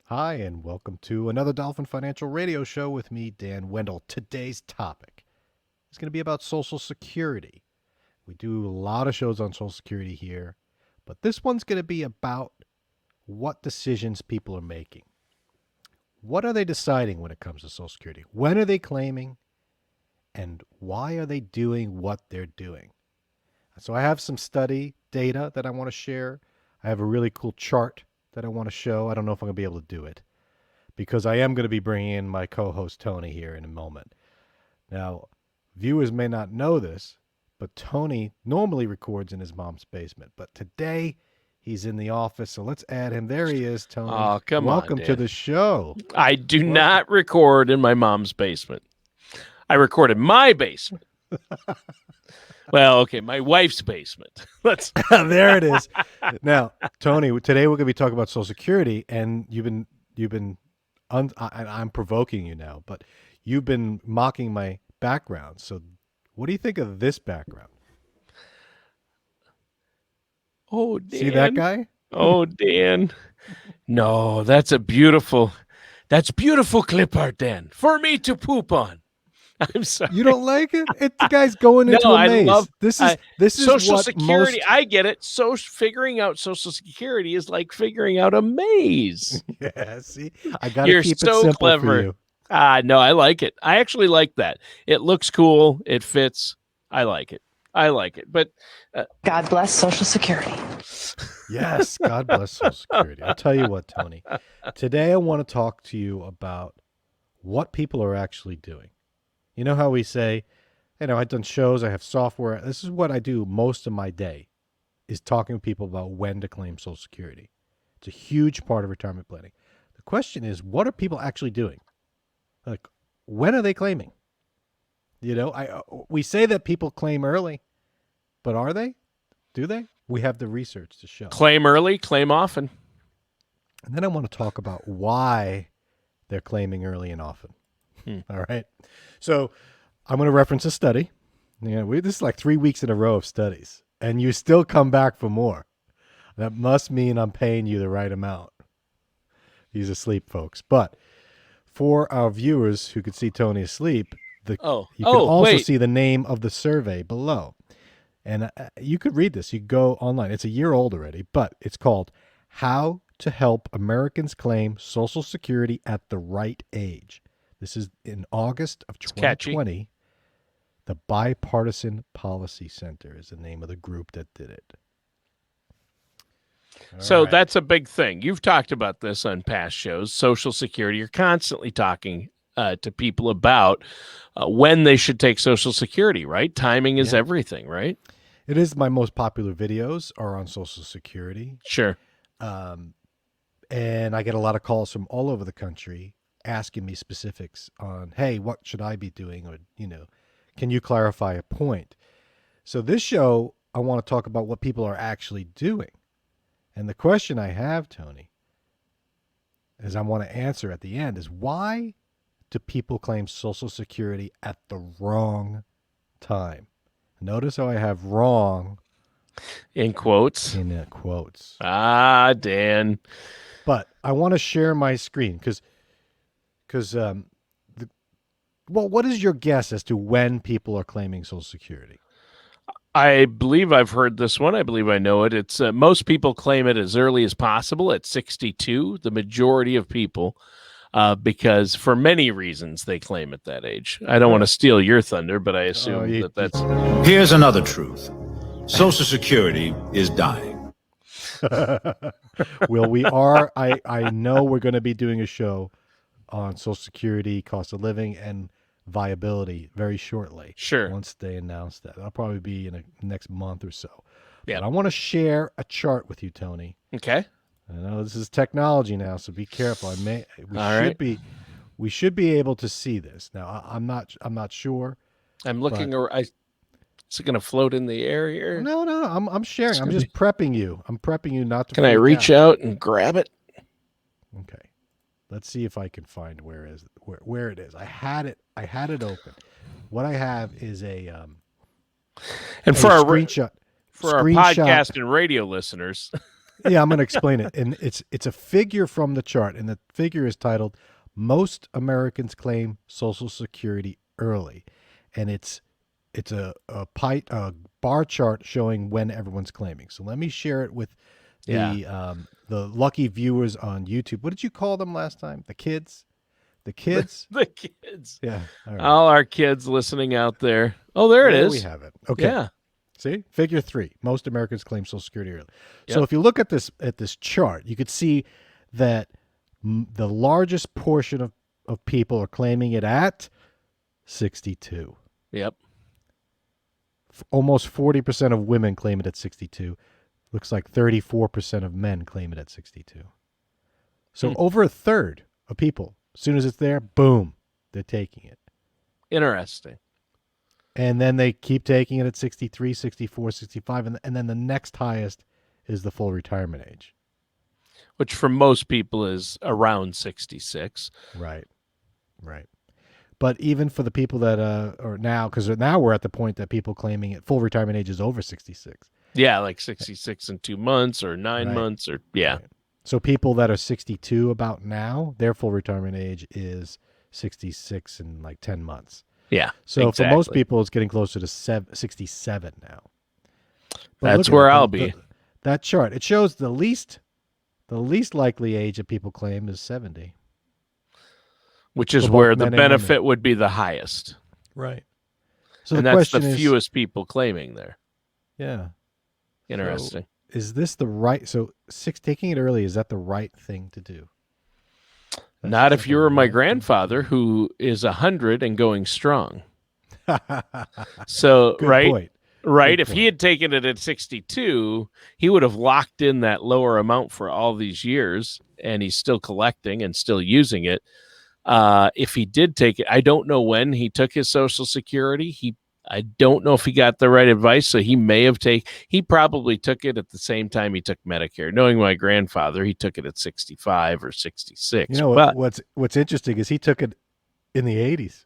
Hi, and welcome to another Dolphin Financial Radio Show with me, Dan Wendell. Today's topic is going to be about Social Security. We do a lot of shows on Social Security here, but this one's going to be about what decisions people are making. What are they deciding when it comes to Social Security? When are they claiming? And why are they doing what they're doing? So I have some study data that I want to share. I have a really cool chart that I want to show. I don't know if I'm going to be able to do it, because I am going to be bringing in my co-host Tony here in a moment. Now, viewers may not know this, but Tony normally records in his mom's basement, but today he's in the office, so let's add him. There he is, Tony. Oh, come on, Welcome to Dan. the show. I do Welcome. not record in my mom's basement. I record in my basement. Well, okay, my wife's basement. Let's. There it is. Now, Tony, today we're going to be talking about Social Security, and I'm provoking you now, but you've been mocking my background. So, what do you think of this background? Oh, Dan. See that guy? Oh, Dan. No, that's beautiful clip art, Dan, for me to poop on. I'm sorry. You don't like it? The guy's going into a maze. This is Social what Security. most... I get it. So figuring out Social Security is like figuring out a maze. Yeah, see, I got to You're keep so it simple clever. for you. No, I like it. I actually like that. It looks cool. It fits. I like it. But God bless Social Security. Yes, God bless Social Security. I'll tell you what, Tony. Today I want to talk to you about what people are actually doing. You know how we say, I've done shows, I have software. This is what I do most of my day, is talking to people about when to claim Social Security. It's a huge part of retirement planning. The question is, what are people actually doing? Like, when are they claiming? We say that people claim early, but are they? Do they? We have the research to show. Claim early, claim often. And then I want to talk about why they're claiming early and often. All right. So I'm going to reference a study. This is like 3 weeks in a row of studies, and you still come back for more. That must mean I'm paying you the right amount. He's asleep, folks. But for our viewers who could see Tony asleep, you can also see the name of the survey below. And you could read this. You can go online. It's a year old already, but it's called How to Help Americans Claim Social Security at the Right Age. This is in August of 2020. The Bipartisan Policy Center is the name of the group that did it. So that's a big thing. You've talked about this on past shows. Social Security, you're constantly talking to people about when they should take Social Security, right? Timing is everything, right? It is. My most popular videos are on Social Security. Sure. And I get a lot of calls from all over the country asking me specifics on, hey, what should I be doing? Or, can you clarify a point? So this show, I want to talk about what people are actually doing. And the question I have, Tony, is I want to answer at the end is, why do people claim Social Security at the wrong time? Notice how I have wrong in quotes. In quotes. Dan. But I want to share my screen because what is your guess as to when people are claiming Social Security? I believe I've heard this one. I believe I know it. It's most people claim it as early as possible at 62. The majority of people, because for many reasons they claim at that age. I don't want to steal your thunder, but I assume that's. Here's another truth: Social Security is dying. Well, we are. I know we're going to be doing a show on Social Security, cost of living, and viability very shortly. Sure. Once they announce that. That'll probably be in the next month or so. Yeah. But I want to share a chart with you, Tony. Okay. I know this is technology now, so be careful. We should be able to see this. Now, I'm not sure. I'm looking. Is it going to float in the air here? No. I'm sharing. I'm just prepping you. I'm prepping you not to. Can I reach out and grab it? Okay. Let's see if I can find where it is. I had it open. What I have is and for our screenshot. For our podcast and radio listeners, Yeah, I'm going to explain it. And it's a figure from the chart, and the figure is titled "Most Americans Claim Social Security Early," and it's a bar chart showing when everyone's claiming. So let me share it with the lucky viewers on YouTube. What did you call them last time? The kids? The kids? The kids. Yeah. All right. All our kids listening out there. Oh, there it is. We have it. Okay. Yeah. See, figure 3. Most Americans claim Social Security early. So Yep. if you look at this chart, you could see that the largest portion of people are claiming it at 62. Yep. Almost 40% of women claim it at 62. Looks like 34% of men claim it at 62. So over a third of people, as soon as it's there, boom, they're taking it. Interesting. And then they keep taking it at 63, 64, 65, and then the next highest is the full retirement age. Which for most people is around 66. Right. But even for the people that are now, because now we're at the point that people claiming it full retirement age is over 66. Yeah, like 66 in 2 months or 9 months or Right. So people that are 62 about now, their full retirement age is 66 in like 10 months. Yeah. So exactly. for most people, it's getting closer to 67 now. But That's look at where it, I'll be. That chart, it shows the least likely age that people claim is 70. Which is for both where the men and women. benefit would be the highest. Right. So And the that's the question is, fewest people claiming there. yeah. Interesting. So is this the right? So taking it early, is that the right thing to do? Not if you were my grandfather, who is 100 and going strong. So, Good right? point. Right. Good If he had taken it at 62, he would have locked in that lower amount for all these years, and he's still collecting and still using it. If he did take it, I don't know when he took his Social Security. I don't know if he got the right advice, so he probably took it at the same time he took Medicare. Knowing my grandfather, he took it at 65 or 66. You know but what's interesting is he took it in the 80s.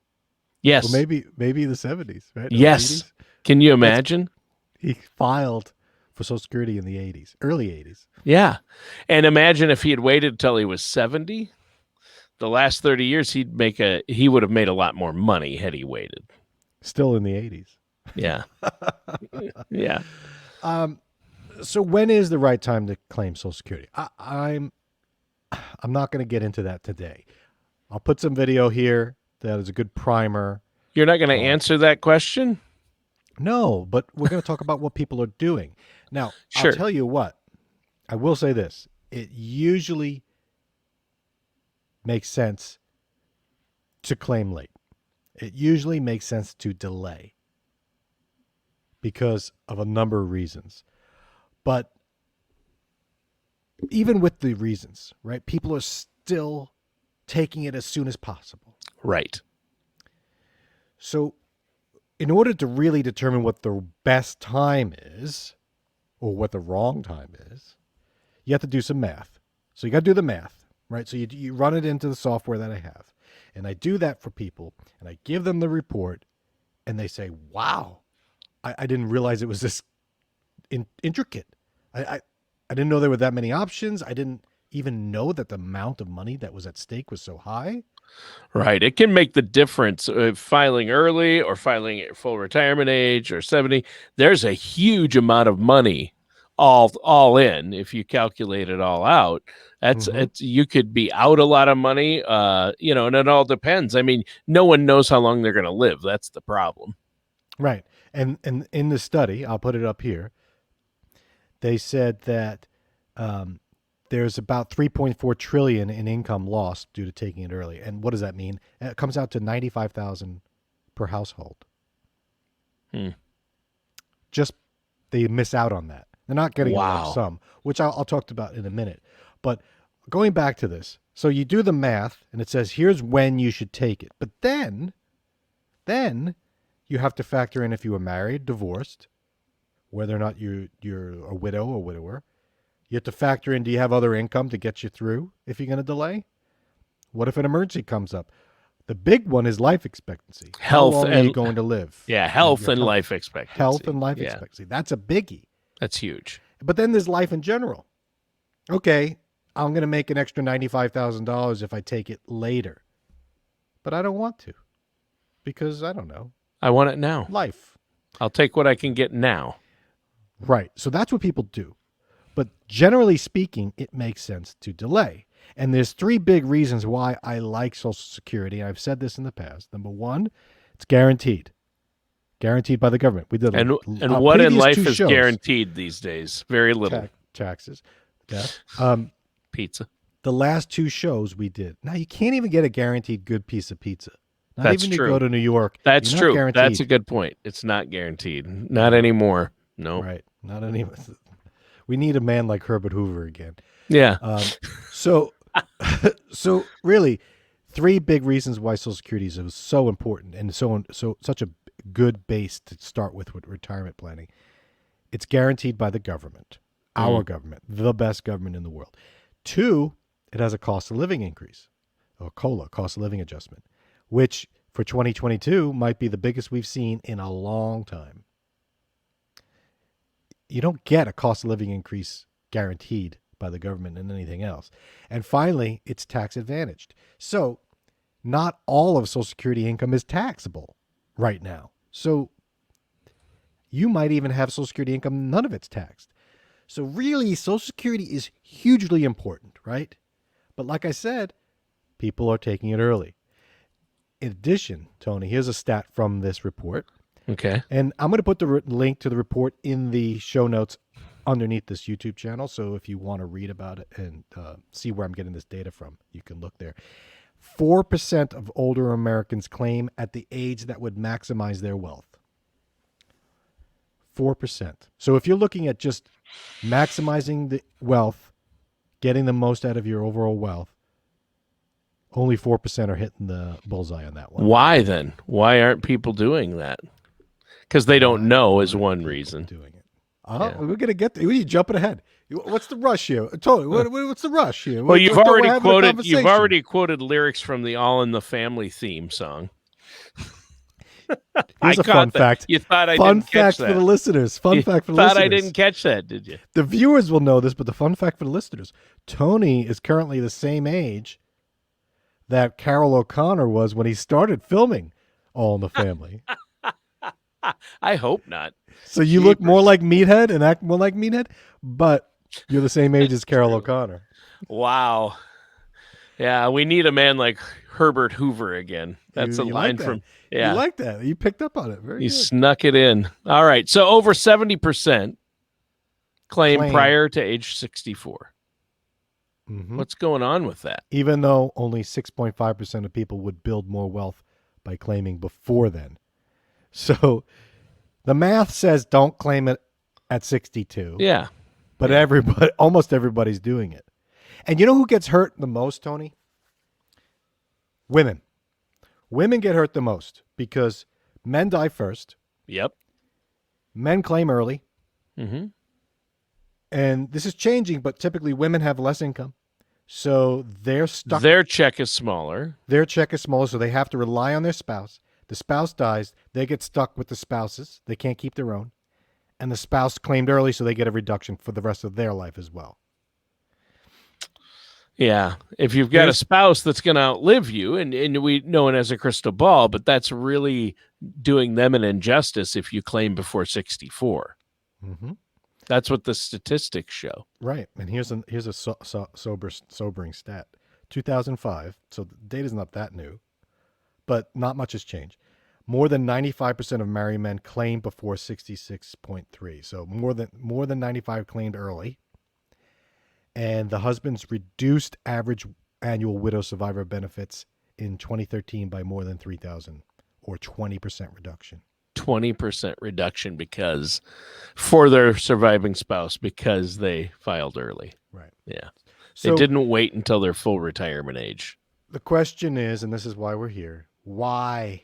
yes, Or maybe the 70s, right? Or yes. 80s. Can you imagine? He filed for Social Security in the 80s, early 80s. Yeah. And imagine if he had waited until he was 70. The last 30 years, he would have made a lot more money had he waited. Still in the 80s. Yeah. Yeah. So when is the right time to claim Social Security? I'm not going to get into that today. I'll put some video here that is a good primer. You're not going to answer that question? No, but we're going to talk about what people are doing. Now, Sure. I'll tell you what. I will say this. It usually makes sense to claim late. It usually makes sense to delay because of a number of reasons. But even with the reasons, right, people are still taking it as soon as possible. Right. So in order to really determine what the best time is or what the wrong time is, you have to do some math. So you got to do the math, right? So you run it into the software that I have. And I do that for people, and I give them the report, and they say, wow, I didn't realize it was this intricate. I didn't know there were that many options. I didn't even know that the amount of money that was at stake was so high. Right. It can make the difference filing early or filing at full retirement age or 70. There's a huge amount of money all in if you calculate it all out. You could be out a lot of money, and it all depends. I mean, no one knows how long they're going to live. That's the problem. Right. And in the study, I'll put it up here, they said that there's about 3.4 trillion in income lost due to taking it early. And what does that mean? It comes out to 95,000 per household. Just they miss out on that. They're not getting a lump sum, which I'll talk about in a minute. But going back to this, so you do the math, and it says here's when you should take it. But then you have to factor in if you were married, divorced, whether or not you're a widow or widower. You have to factor in, do you have other income to get you through if you're going to delay? What if an emergency comes up? The big one is life expectancy. Health. How long are you going to live? Yeah, health and life expectancy. Health and life expectancy. That's a biggie. That's huge. But then there's life in general. okay, I'm going to make an extra $95,000 if I take it later. But I don't want to because I don't know. I want it now. Life. I'll take what I can get now. Right. So that's what people do. But generally speaking, it makes sense to delay. And there's three big reasons why I like Social Security. I've said this in the past. Number one, it's guaranteed. Guaranteed by the government. We did And what in previous life two is shows. guaranteed these days? Very little. Taxes. Yeah. Pizza. The last two shows we did. Now you can't even get a guaranteed good piece of pizza. Not That's even true. to go to New York. That's You're not true. guaranteed. That's a good point. It's not guaranteed. Not anymore. No. Right. Not anymore. We need a man like Herbert Hoover again. Yeah. So really, three big reasons why Social Security is so important and such a good base to start with retirement planning. It's guaranteed by the government, our government, the best government in the world. Two, it has a cost of living increase, or COLA, cost of living adjustment, which for 2022 might be the biggest we've seen in a long time. You don't get a cost of living increase guaranteed by the government and anything else. And finally, it's tax advantaged. So not all of Social Security income is taxable right now. So you might even have Social Security income, none of it's taxed. So really, Social Security is hugely important, right? But like I said, people are taking it early. In addition, Tony, here's a stat from this report. Okay. And I'm going to put the link to the report in the show notes underneath this YouTube channel. So if you want to read about it and see where I'm getting this data from, you can look there. 4% of older Americans claim at the age that would maximize their wealth. 4%. So if you're looking at just maximizing the wealth, getting the most out of your overall wealth, only 4% are hitting the bullseye on that one. Why then? Why aren't people doing that? Because they don't know is one reason. Doing it. We're going to get there. You're jumping ahead. What's the rush here? Tony, what's the rush here? Well, you've already quoted lyrics from the All in the Family theme song. Here's a fun fact. You thought I didn't catch that. Fun fact for the listeners. Fun fact for the listeners. Thought I didn't catch that, did you? The viewers will know this, but the fun fact for the listeners. Tony is currently the same age that Carol O'Connor was when he started filming All in the Family. I hope not. So you look more like Meathead and act more like Meathead, but you're the same age as Carol O'Connor. Wow. Yeah, we need a man like Herbert Hoover again. That's a line from... Yeah. You like that. You picked up on it. Very good. Snuck it in. All right. So over 70% claim prior to age 64. Mm-hmm. What's going on with that? Even though only 6.5% of people would build more wealth by claiming before then. So the math says don't claim it at 62. Yeah. But almost everybody's doing it. And you know who gets hurt the most, Tony? Women. Women get hurt the most because men die first. Yep. Men claim early. Mm-hmm. And this is changing, but typically women have less income. So they're stuck. Their check is smaller. Their check is smaller, so they have to rely on their spouse. The spouse dies. They get stuck with the spouses. They can't keep their own. And the spouse claimed early, so they get a reduction for the rest of their life as well. Yeah. If you've got a spouse that's going to outlive you, and we know it as a crystal ball, but that's really doing them an injustice if you claim before 64. Mm-hmm. That's what the statistics show. Right. And here's a sobering stat. 2005, so the data's not that new, but not much has changed. More than 95% of married men claimed before 66.3. So more than 95 claimed early. And the husband's reduced average annual widow survivor benefits in 2013 by more than $3,000, or 20% reduction. 20% reduction because for their surviving spouse because they filed early. Right. Yeah. So they didn't wait until their full retirement age. The question is, and this is why we're here, why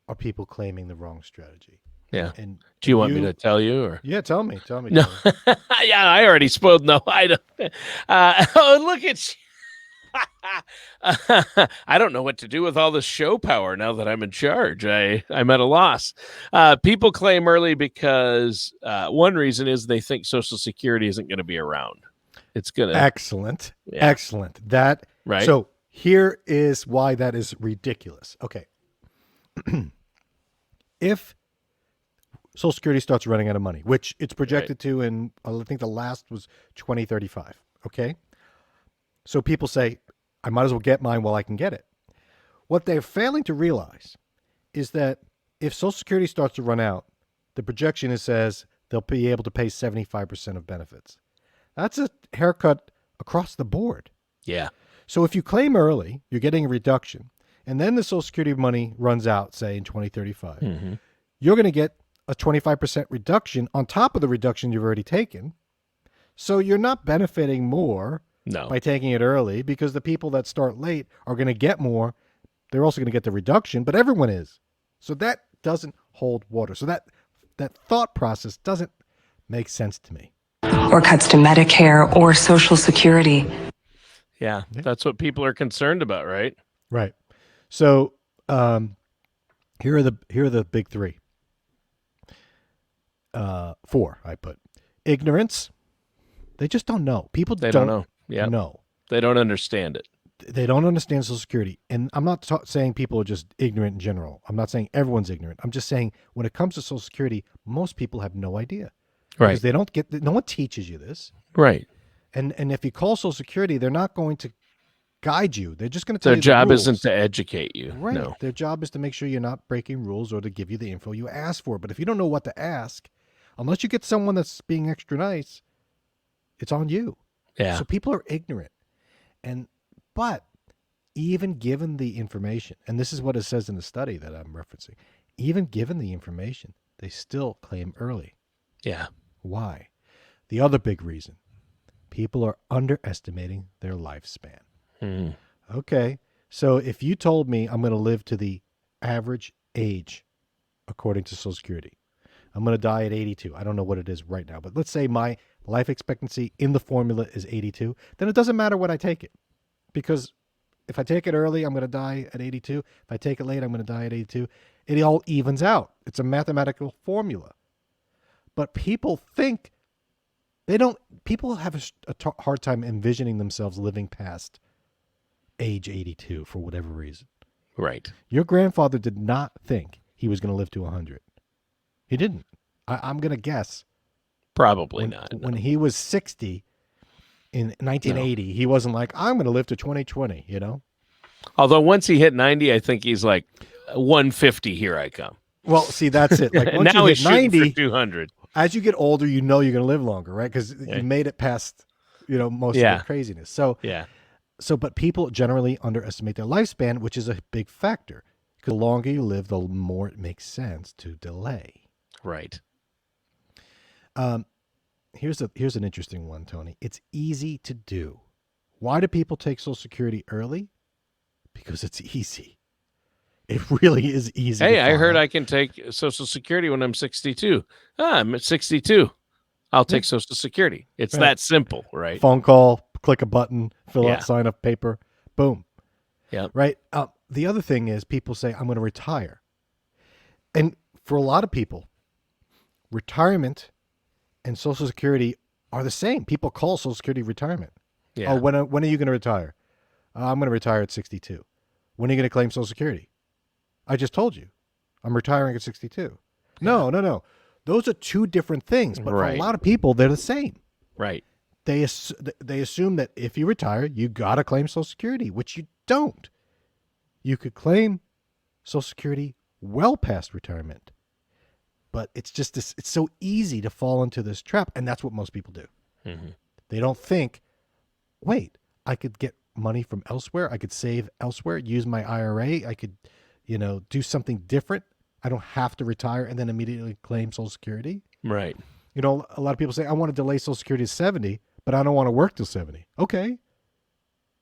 are people claiming the wrong strategy? Yeah. And do you want me to tell you? Or yeah, tell me. No, yeah, I already spoiled. No, I don't. Oh, look at you. I don't know what to do with all this show power now that I'm in charge. I'm at a loss. People claim early because one reason is they think Social Security isn't going to be around. It's gonna Excellent. Yeah. Excellent. That Right. So here is why that is ridiculous. Okay. If Social Security starts running out of money, which it's projected to in, I think the last was 2035. Okay. So people say, I might as well get mine while I can get it. What they're failing to realize is that if Social Security starts to run out, the projection is says they'll be able to pay 75% of benefits. That's a haircut across the board. Yeah. So if you claim early, you're getting a reduction, and then the Social Security money runs out, say in 2035, you're going to get a 25% reduction on top of the reduction you've already taken. So you're not benefiting more by taking it early, because the people that start late are going to get more. They're also going to get the reduction, but everyone is. So that doesn't hold water. So that thought process doesn't make sense to me. Or cuts to Medicare or Social Security. Yeah. That's what people are concerned about, right? Right. So here are the big three. Four, I put. Ignorance. They just don't know. People They don't don't know. Yeah. know. They don't understand it. They don't understand Social Security. And I'm not saying people are just ignorant in general. I'm not saying everyone's ignorant. I'm just saying when it comes to Social Security, most people have no idea. Right. Because they don't get, no one teaches you this. Right. And if you call Social Security, they're not going to guide you. They're just going to tell Their you the job rules. isn't to educate you. Right. No. Their job is to make sure you're not breaking rules or to give you the info you ask for. But if you don't know what to ask, unless you get someone that's being extra nice, it's on you. Yeah. So people are ignorant. But even given the information, and this is what it says in the study that I'm referencing, even given the information, they still claim early. Yeah. Why? The other big reason, people are underestimating their lifespan. Okay. So if you told me I'm going to live to the average age according to Social Security, I'm going to die at 82. I don't know what it is right now, but let's say my life expectancy in the formula is 82, then it doesn't matter when I take it. Because if I take it early, I'm going to die at 82. If I take it late, I'm going to die at 82. It all evens out. It's a mathematical formula. But people think people have a hard time envisioning themselves living past age 82 for whatever reason. Right. Your grandfather did not think he was going to live to 100. He didn't. I'm going to guess. Probably not. No. When he was 60 in 1980, he wasn't like, I'm going to live to 2020, you know? Although once he hit 90, I think he's like 150, here I come. Well, see, that's it. Like once now you he's hit shooting 90, for 200. as you get older, you know you're going to live longer, right? Because you made it past, most of the craziness. So, but people generally underestimate their lifespan, which is a big factor. Because the longer you live, the more it makes sense to delay. Right. Here's an interesting one, Tony. It's easy to do. Why do people take Social Security early? Because it's easy. It really is easy. Hey, I heard I can take Social Security when I'm 62. I'm at 62. I'll take Social Security. It's that simple, right? Phone call, click a button, fill out, sign up paper, boom. Yeah. Right. The other thing is people say, I'm going to retire. And for a lot of people, retirement and Social Security are the same. People call Social Security retirement. Yeah. Oh, when are you going to retire? I'm going to retire at 62. When are you going to claim Social Security? I just told you. I'm retiring at 62. No. Those are two different things. But for a lot of people, they're the same. Right. They assume that if you retire, you got to claim Social Security, which you don't. You could claim Social Security well past retirement. But it's just it's so easy to fall into this trap. And that's what most people do. Mm-hmm. They don't think, wait, I could get money from elsewhere. I could save elsewhere, use my IRA. I could, do something different. I don't have to retire and then immediately claim Social Security. Right. A lot of people say, I want to delay Social Security to 70, but I don't want to work till 70. Okay.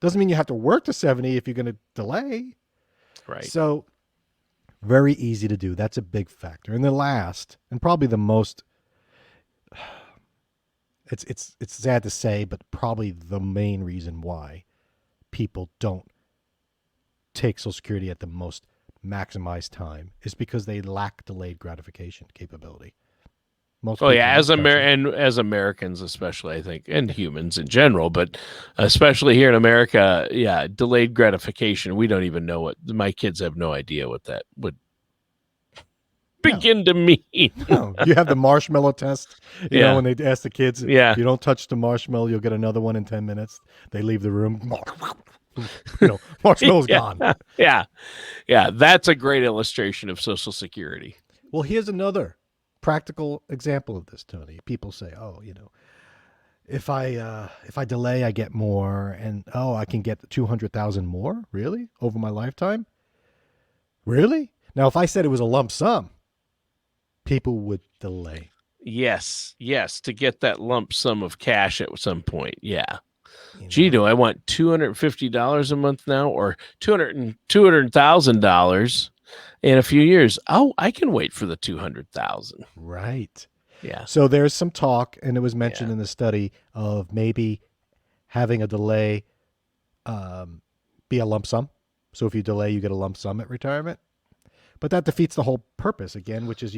Doesn't mean you have to work to 70 if you're going to delay. Right. So very easy to do. That's a big factor. And the last, and probably the most, it's sad to say, but probably the main reason why people don't take Social Security at the most maximized time is because they lack delayed gratification capability. Most Oh people yeah, aren't touching. and as Americans especially, I think, and humans in general, but especially here in America, yeah, delayed gratification. We don't even know what my kids have no idea what that would begin to mean. No, you have the marshmallow test. You know, when they ask the kids, Yeah. if you don't touch the marshmallow, you'll get another one in 10 minutes. They leave the room. Marshmallow's gone. Yeah. Yeah. That's a great illustration of Social Security. Well, here's another practical example of this, Tony. People say, "Oh, if I delay, I get more, and I can get 200,000 more, really, over my lifetime." Really? Now, if I said it was a lump sum, people would delay. Yes, to get that lump sum of cash at some point. Yeah. Gee, do I want $250 a month now, or $200,000 in a few years? Oh, I can wait for the 200,000. Right. Yeah. So there's some talk, and it was mentioned in the study, of maybe having a delay be a lump sum. So if you delay, you get a lump sum at retirement. But that defeats the whole purpose again, which is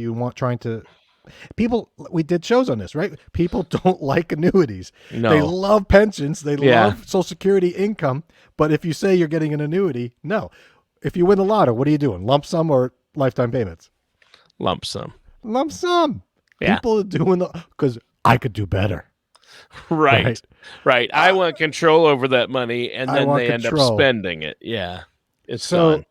people, we did shows on this, right? People don't like annuities. No. They love pensions. They love Social Security income. But if you say you're getting an annuity, no. If you win the lotto, what are you doing? Lump sum or lifetime payments? Lump sum. Lump sum. Yeah. People are doing because I could do better. Right. I want control over that money, and then they end up spending it. Yeah. It's gone.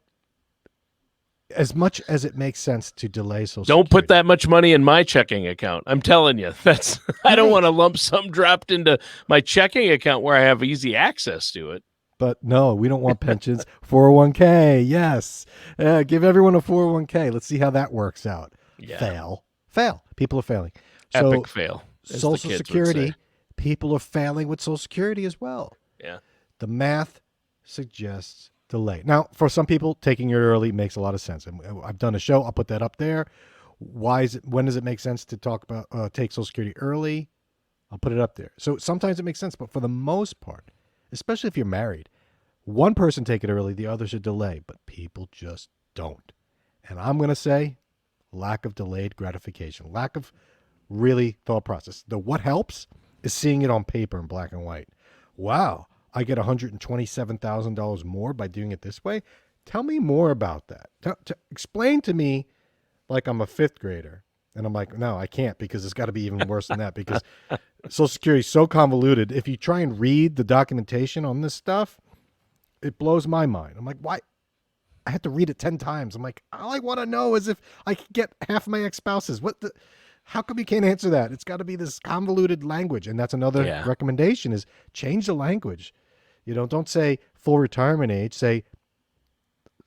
As much as it makes sense to delay Social Don't Security, put that much money in my checking account. I'm telling you, I don't want a lump sum dropped into my checking account where I have easy access to it. But no, we don't want pensions. 401k, yes. Give everyone a 401k. Let's see how that works out. Yeah. Fail. People are failing. Epic fail. Social Security, people are failing with Social Security as well. Yeah. The math suggests delay. Now, for some people, taking it early makes a lot of sense. And I've done a show. I'll put that up there. When does it make sense to talk about take Social Security early? I'll put it up there. So sometimes it makes sense, but for the most part, especially if you're married, one person take it early, the other should delay, but people just don't. And I'm going to say lack of delayed gratification, lack of really thought process. What helps is seeing it on paper in black and white. Wow, I get $127,000 more by doing it this way. Tell me more about that. Explain to me like I'm a fifth grader. And I'm like, no, I can't, because it's got to be even worse than that, because Social Security is so convoluted. If you try and read the documentation on this stuff, it blows my mind. I'm like, why? I had to read it 10 times. I'm like, all I want to know is if I could get half my ex-spouses. How come you can't answer that? It's got to be this convoluted language. And that's another recommendation, is change the language. Don't say full retirement age, say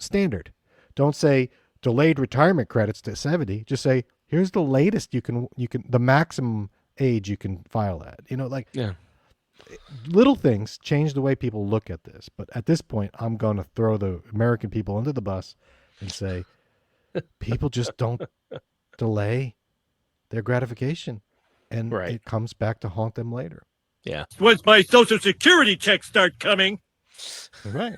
standard. Don't say delayed retirement credits to 70. Just say, here's the latest you can the maximum age you can file at. Little things change the way people look at this. But at this point, I'm going to throw the American people under the bus and say, people just don't delay their gratification, and it comes back to haunt them later. Yeah. Once my Social Security checks start coming. Right.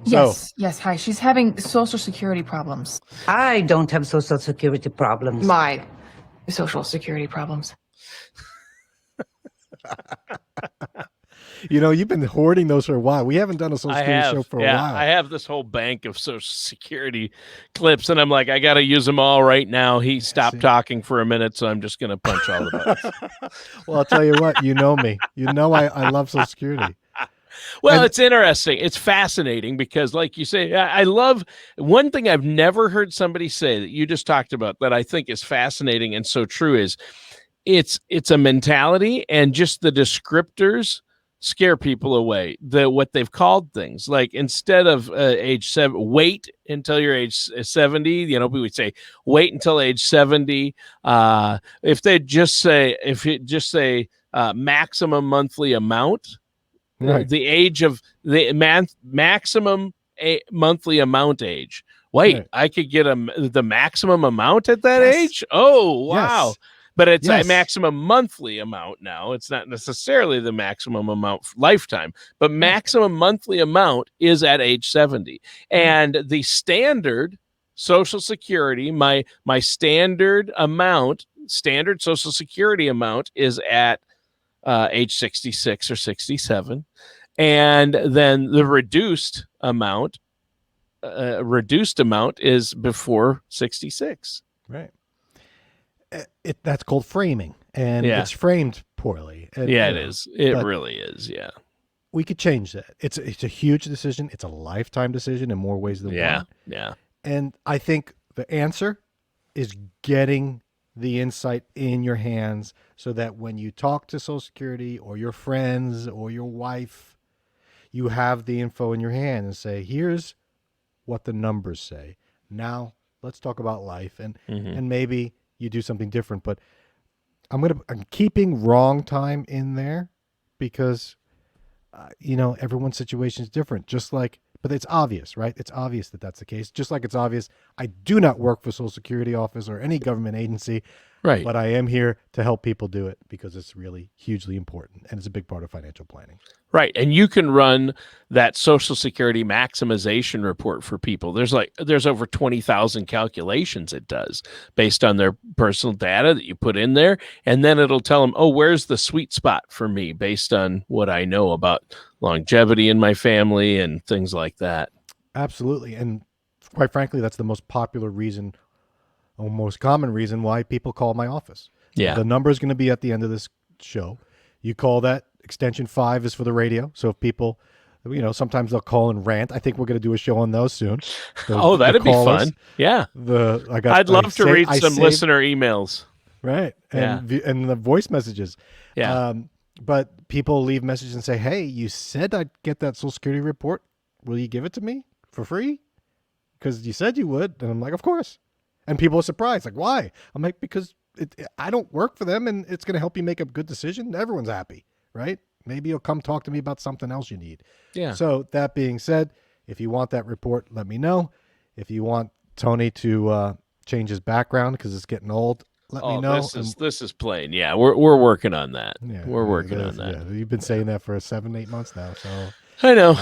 Yes. Hi. She's having Social Security problems. I don't have Social Security problems. My Social Security problems. You've been hoarding those for a while. We haven't done a Social Security show for a while. I have this whole bank of Social Security clips, and I'm like, I got to use them all right now. He stopped talking for a minute, so I'm just going to punch all the buttons. Well, I'll tell you what, you know me. I love Social Security. Well, it's interesting. It's fascinating because, like you say, I love one thing I've never heard somebody say that you just talked about that I think is fascinating and so true is it's a mentality, and just the descriptors scare people away. What they've called things, like instead of age 7, wait until you're age 70. We would say wait until age 70. If you just say maximum monthly amount. Right. The age of the maximum monthly amount age. Wait, I could get the maximum amount at that age? Oh, wow. Yes. But it's a maximum monthly amount now. It's not necessarily the maximum amount lifetime, but maximum monthly amount is at age 70. And the standard Social Security, my standard Social Security amount is at age 66 or 67, and then the reduced amount is before 66. Right. That's called framing, and Yeah. it's framed poorly. And, Yeah, you it know, is. It but really is. Yeah. we could change that. It's a huge decision. It's a lifetime decision in more ways than Yeah. one. Yeah. And I think the answer is getting the insight in your hands so that when you talk to Social Security or your friends or your wife, you have the info in your hand and say, here's what the numbers say. Now let's talk about life, and maybe you do something different. But I'm keeping wrong time in there because everyone's situation is different. But it's obvious, right? It's obvious that that's the case. Just like it's obvious, I do not work for Social Security office or any government agency, Right. but I am here to help people do it because it's really hugely important and it's a big part of financial planning. Right. And you can run that Social Security maximization report for people. There's over 20,000 calculations it does based on their personal data that you put in there. And then it'll tell them, oh, where's the sweet spot for me based on what I know about longevity in my family and things like that. Absolutely. And quite frankly, that's the most popular reason or most common reason why people call my office. Yeah. The number is going to be at the end of this show. You call that. Extension 5 is for the radio. So if people, sometimes they'll call and rant. I think we're going to do a show on those soon. That'd be fun. Yeah. I'd love to read some listener emails. Right. And the voice messages. Yeah. But people leave messages and say, hey, you said I'd get that Social Security report. Will you give it to me for free? Because you said you would. And I'm like, of course. And people are surprised. Like, why? I'm like, because I don't work for them and it's going to help you make a good decision. Everyone's happy, right? Maybe you'll come talk to me about something else you need. Yeah. So that being said, if you want that report, let me know. If you want Tony to change his background because it's getting old, let me know. This is plain. Yeah, we're working on that. Yeah, we're working on that. Yeah, you've been saying that for 7-8 months now, so I know.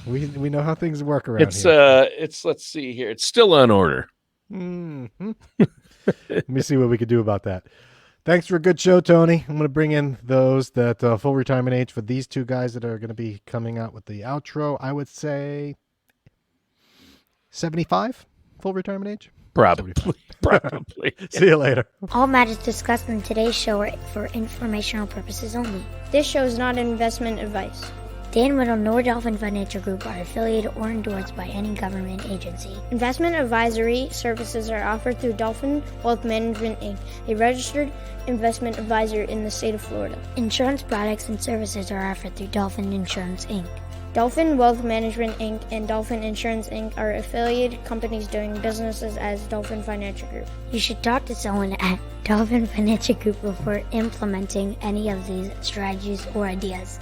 We know how things work around here. Let's see here. It's still on order. Mm-hmm. Let me see what we could do about that. Thanks for a good show, Tony. I'm going to bring in those that full retirement age for these two guys that are going to be coming out with the outro. I would say 75 full retirement age. Probably. See you later. All matters discussed in today's show are for informational purposes only. This show is not investment advice. Dan Whittle nor Dolphin Financial Group are affiliated or endorsed by any government agency. Investment advisory services are offered through Dolphin Wealth Management, Inc., a registered investment advisor in the state of Florida. Insurance products and services are offered through Dolphin Insurance, Inc. Dolphin Wealth Management, Inc. and Dolphin Insurance, Inc. are affiliated companies doing businesses as Dolphin Financial Group. You should talk to someone at Dolphin Financial Group before implementing any of these strategies or ideas.